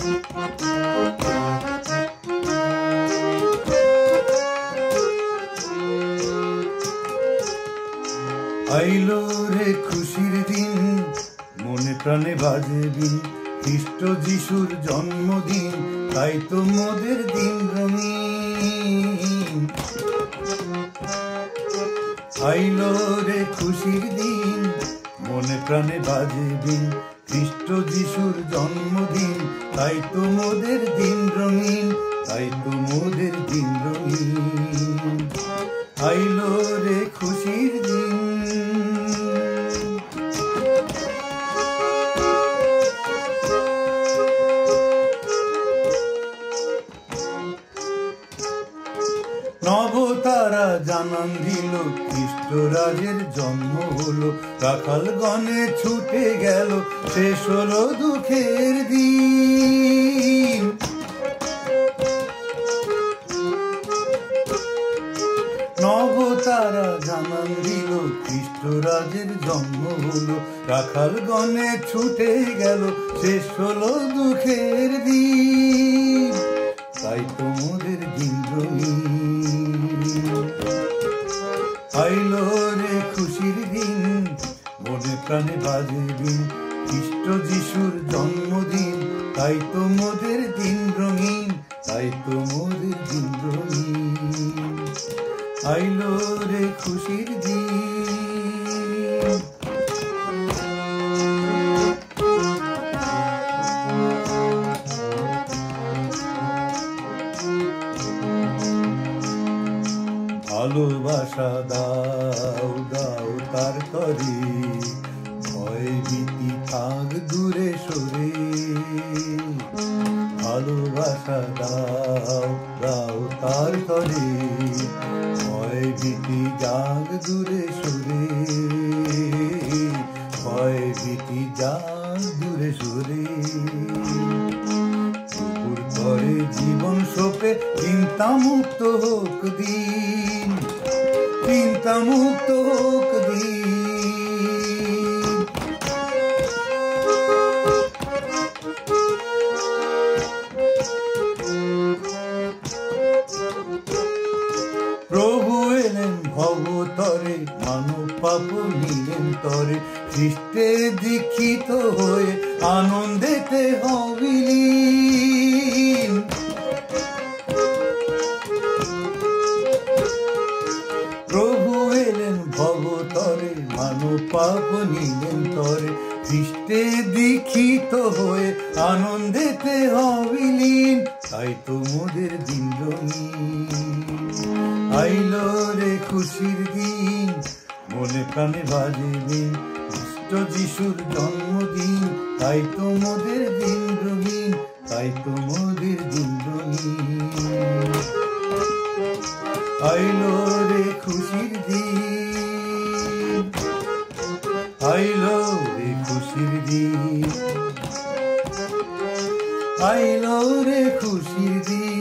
আইলো রে খুশির দিন, মনে প্রাণে বাজে বিন, খ্রিস্ট যিশুর জন্মদিন, তাই তো মোদের দিন রঙিন। আইলো রে খুশির দিন, মনে প্রাণে বাজে বিন, খ্রিস্ট যিশুর জন্মদিন, তাই তো মোদের দিন রঙিন, তাই তো মোদের দিন রঙিন। আইলো রে খুশির দিন। নবতারা জানান দিল খ্রিস্ট রাজের জন্ম হলো, রাখাল গণে ছুটে গেল, শেষ হলো দুঃখের দিন। নবতারা জানান দিল খ্রিস্ট রাজের জন্ম হলো, রাখাল গণে ছুটে গেল, শেষ হলো দুঃখের দিন, তাই তো মোদের দিন রঙিন। আইলো রে খুশির দিন, মনে প্রাণে বাজে বিন, খ্রিস্ট যিশুর জন্মদিন, তাই তো মোদের দিন রঙিন, তাই তো মোদের দিন রঙিন। আইলো রে খুশির দিন। ভালোবাসা দাও দাও তার তরে, ভয় ভীতি থাক দূরে সরে। ভালোবাসা দাও দাও তার তরে, ভয় ভীতি যাক দূরে সরে, ভয় ভীতি যাক দূরে সরে। প্রভুর তরে জীবন সোপে চিন্তা মুক্ত হোক দিন, চিন্তা মুক্ত হোক দিন। প্রভু এলেন ভবতরে, মানব পাপ নিলেন তরে, খ্রিস্টে দীক্ষিত হয়ে আনন্দেতে হবিলীন। প্রভু এলেন ভবতরে, মানব পাপ নিলেন তরে, খ্রিস্টে দীক্ষিত হয়ে আনন্দেতে হবিলীন, তাই তো মোদের দিন রঙিন। আইলো রে খুশির দিন, মনে প্রাণে বাজে বিন, খ্রিস্ট যিশুর জন্মদিন, তাই তো মোদের দিন রঙিন, তাই তো মোদের দিন রঙিন। আইলো রে খুশির দিন, আইলো রে খুশির দিন, আইলো রে খুশির দিন।